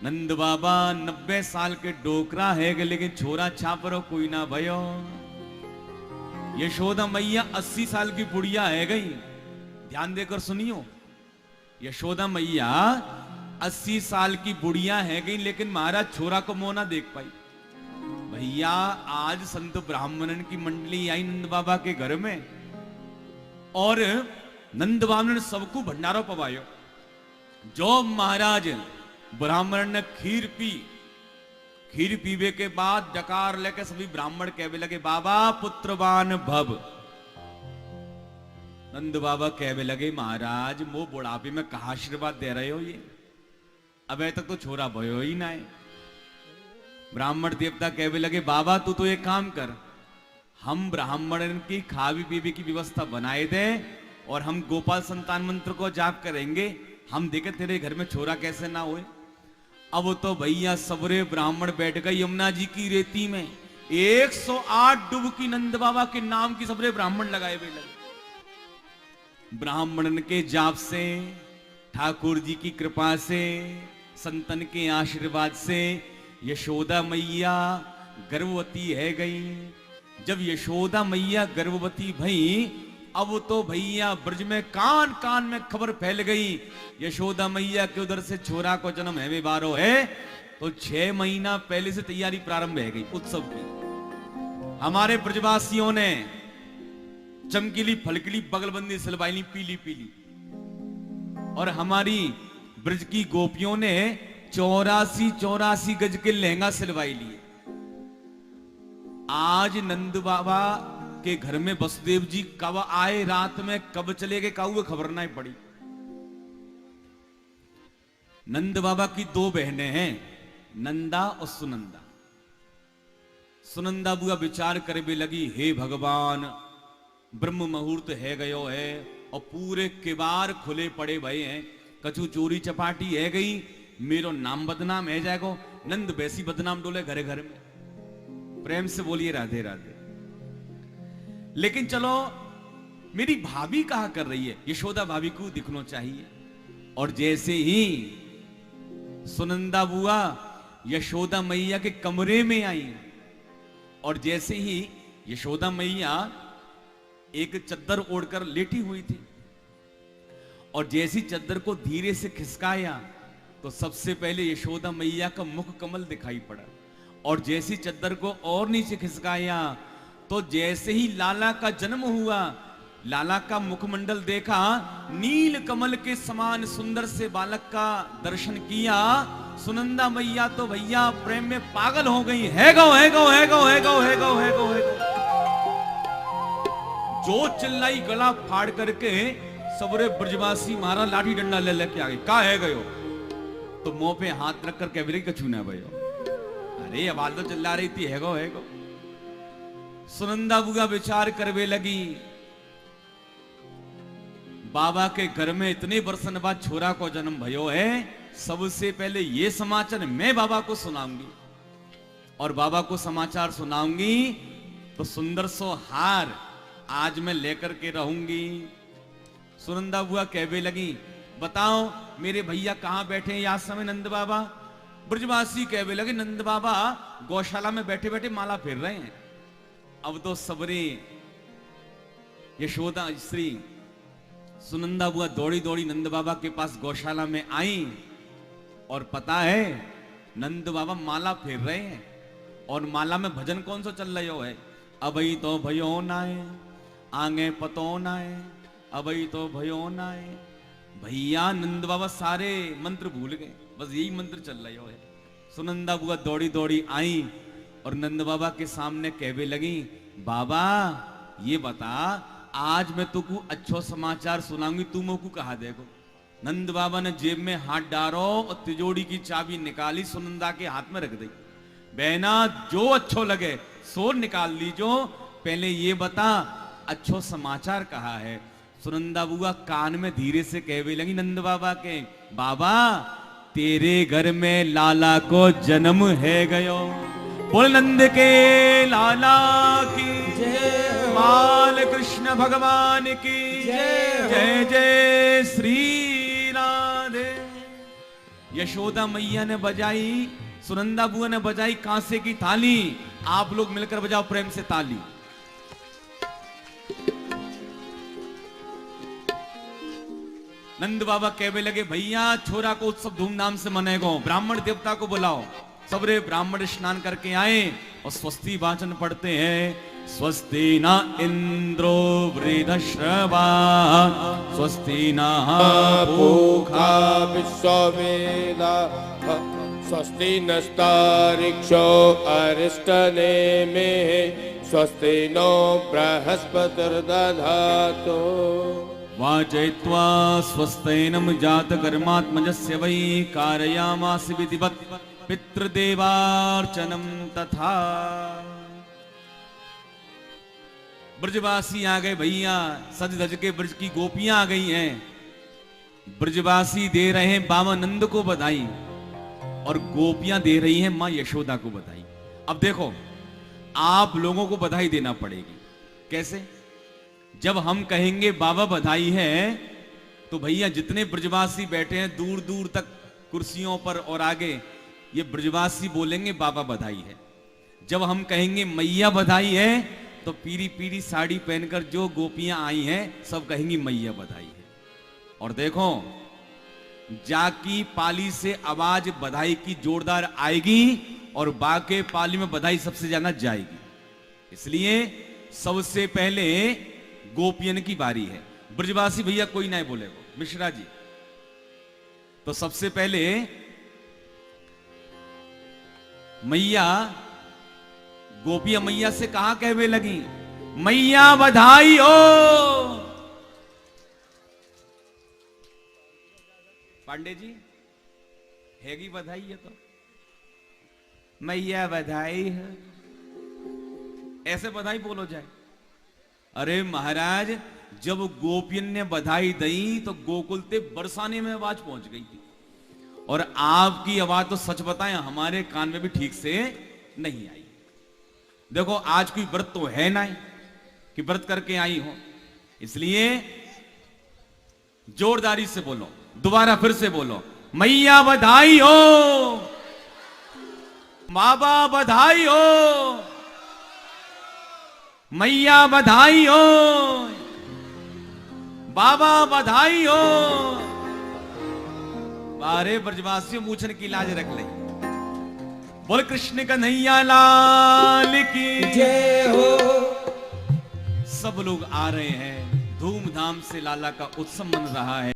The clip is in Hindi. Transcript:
नंद बाबा 90 साल के डोकरा है गए, लेकिन छोरा छापरो कोई ना भयो। यशोदा मैया 80 साल की बुढ़िया है गई। ध्यान देकर सुनियो, यशोदा मैया 80 साल की बुढ़िया है गई, लेकिन महाराज छोरा को मुंह ना देख पाई। भैया आज संत ब्राह्मणन की मंडली आई नंद बाबा के घर में, और नंद बाबा ने सबको भंडारो पवायो। जो महाराज ब्राह्मण ने खीर पी, खीर पीवे के बाद डकार लेके सभी ब्राह्मण कहने लगे बाबा पुत्रवान भव। नंद बाबा कहने लगे महाराज मो बुढ़ापे में कहा आशीर्वाद दे रहे हो, ये अबे तक तो छोरा भयो ही ना है। ब्राह्मण देवता कहने लगे बाबा तू तो एक काम कर, हम ब्राह्मण की खावी पीवी की व्यवस्था बनाए दे और हम गोपाल संतान मंत्र को जाप करेंगे, हम देखे तेरे घर में छोरा कैसे ना होए। अब तो भैया सबरे ब्राह्मण बैठ गए यमुना जी की रेती में, 108 डुबकी नंद बाबा के नाम की सबरे ब्राह्मण लगाए हुए लगे। ब्राह्मणन के जाप से, ठाकुर जी की कृपा से, संतन के आशीर्वाद से यशोदा मैया गर्भवती है गई। जब यशोदा मैया गर्भवती भई, अब तो भैया ब्रज में कान कान में खबर फैल गई यशोदा मैया के उधर से छोरा को जन्म है बारो है। तो 6 महीना पहले से तैयारी प्रारंभ है गई उत्सव की। हमारे ब्रजवासियों ने चमकीली फलकली बगलबंदी सिलवाई पीली पीली, और हमारी ब्रज की गोपियों ने 84 गज के लहंगा सिलवाई लिए। आज नंद बाबा के घर में वसुदेव जी कब आए, रात में कब चले गए, काऊ खबर नहीं पड़ी। नंद बाबा की 2 बहनें हैं, नंदा और सुनंदा। सुनंदा बुआ विचार करने लगी हे भगवान ब्रह्म मुहूर्त है गयो है और पूरे किवाड़ खुले पड़े भये हैं, कछु चोरी चपाटी है गई, मेरो नाम बदनाम है जाएगो। नंद वैसी बदनाम डोले घरे घर में। प्रेम से बोलिए राधे राधे। लेकिन चलो मेरी भाभी कहा कर रही है, यशोदा भाभी को दिखना चाहिए। और जैसे ही सुनंदा बुआ यशोदा मैया के कमरे में आई, और जैसे ही यशोदा मैया एक चद्दर ओढ़कर लेटी हुई थी, और जैसी चद्दर को धीरे से खिसकाया तो सबसे पहले यशोदा मैया का मुख कमल दिखाई पड़ा, और जैसी चद्दर को और नीचे खिसकाया तो जैसे ही लाला का जन्म हुआ, लाला का मुखमंडल देखा, नील कमल के समान सुंदर से बालक का दर्शन किया। सुनंदा मैया तो भैया प्रेम में पागल हो गई। है गो है गो है गो है गो है गो है गो है गो, जो चिल्लाई गला फाड़ करके सबरे ब्रजवासी मारा लाठी डंडा ले लेके आ गई। का है गयो तो मुंह पे हाथ रखकर कैबरे कछू ना भयो। अरे आवाज तो चिल्ला रही थी है गो। सुनंदा बुआ विचार करवे लगी बाबा के घर में इतने बरसन बाद छोरा को जन्म भयो है, सबसे पहले ये समाचार मैं बाबा को सुनाऊंगी, और बाबा को समाचार सुनाऊंगी तो सुंदर सो हार आज मैं लेकर के रहूंगी। सुनंदा बुआ कहवे लगी बताओ मेरे भैया कहां बैठे हैं आज समय। नंद बाबा ब्रजवासी कहवे लगे नंद बाबा गौशाला में बैठे बैठे माला फेर रहे हैं। अब तो सबरे यशोदा श्री सुनंदा बुआ दौड़ी दौड़ी नंद बाबा के पास गौशाला में आई, और पता है नंद बाबा माला फेर रहे हैं, और माला में भजन कौन सा चल रहा है, अबई तो भयो नाए आगे पतो नाए, अबई तो भयो नाए। भैया नंद बाबा सारे मंत्र भूल गए, बस यही मंत्र चल रहा है। सुनंदा बुआ दौड़ी दौड़ी आई और नंद बाबा के सामने कहवे लगी बाबा ये बता आज मैं तुमको अच्छो समाचार सुनाऊंगी, तू मोको कहा देखो। नंद बाबा ने जेब में हाथ डालो और तिजोरी की चाबी निकाली, सुनंदा के हाथ में रख दी। बहना जो अच्छो लगे सो निकाल लीजो, पहले ये बता अच्छो समाचार कहा है। सुनंदा बुआ कान में धीरे से कहवे लगी नंद बाबा के बाबा तेरे घर में लाला को जन्म है गयो। बोल नंद के लाला की जय, बाल कृष्ण भगवान की जय, जय जय श्री राधे। यशोदा मैया ने बजाई, सुनंदा बुआ ने बजाई कांसे की थाली। आप लोग मिलकर बजाओ प्रेम से ताली। नंद बाबा कहने लगे भैया छोरा को उत्सव धूमधाम से मनेगो, ब्राह्मण देवता को बुलाओ। सबरे ब्राह्मण स्नान करके आए और स्वस्ति वाचन पढ़ते हैं। स्वस्ति न इंद्रो वृद्धश्रवा, स्वस्ति न पूषा विश्ववेदा, स्वस्ति नस्तारिक्षो अरिष्टनेमे, स्वस्ति नो बृहस्पतिर्दधातु। वाजयित्वा स्वस्तेनम जातकर्मात्मजस्य वै कारयामास विधिवत् पितृदेवार्चनम तथा। ब्रजवासी आ गए भैया, सज धज के ब्रज की गोपियां आ गई हैं। ब्रजवासी दे रहे हैं बाबा नंद को बधाई और गोपियां दे रही हैं मां यशोदा को बधाई। अब देखो आप लोगों को बधाई देना पड़ेगी। कैसे? जब हम कहेंगे बाबा बधाई है तो भैया जितने ब्रजवासी बैठे हैं दूर दूर तक कुर्सियों पर और आगे, ये ब्रजवासी बोलेंगे बाबा बधाई है। जब हम कहेंगे मैया बधाई है तो पीली पीली साड़ी पहनकर जो गोपियां आई हैं सब कहेंगी मैया बधाई है। और देखो जाकी पाली से आवाज बधाई की जोरदार आएगी और बाके पाली में बधाई सबसे ज्यादा जाएगी। इसलिए सबसे पहले गोपियन की बारी है। ब्रजवासी भैया कोई नहीं बोलेगा, मिश्रा जी। तो सबसे पहले मैया, गोपियां मैया से कहा कहवे लगी, मैया बधाई हो। पांडे जी हैगी बधाई है तो मैया बधाई है, ऐसे बधाई बोलो जाए। अरे महाराज जब गोपियन ने बधाई दी तो गोकुल ते बरसाने में आवाज पहुंच गई थी। और आपकी आवाज तो सच बताएं हमारे कान में भी ठीक से नहीं आई। देखो आज कोई व्रत तो है ना कि व्रत करके आई हो, इसलिए जोरदारी से बोलो, दोबारा फिर से बोलो, मैया बधाई हो, बाबा बधाई हो, मैया बधाई हो, बाबा बधाई हो। बारे ब्रजवासियों मूछन की लाज रख ले। बोल कृष्ण कन्हैया लाल की जय हो। सब लोग आ रहे हैं, धूमधाम से लाला का उत्सव मन रहा है।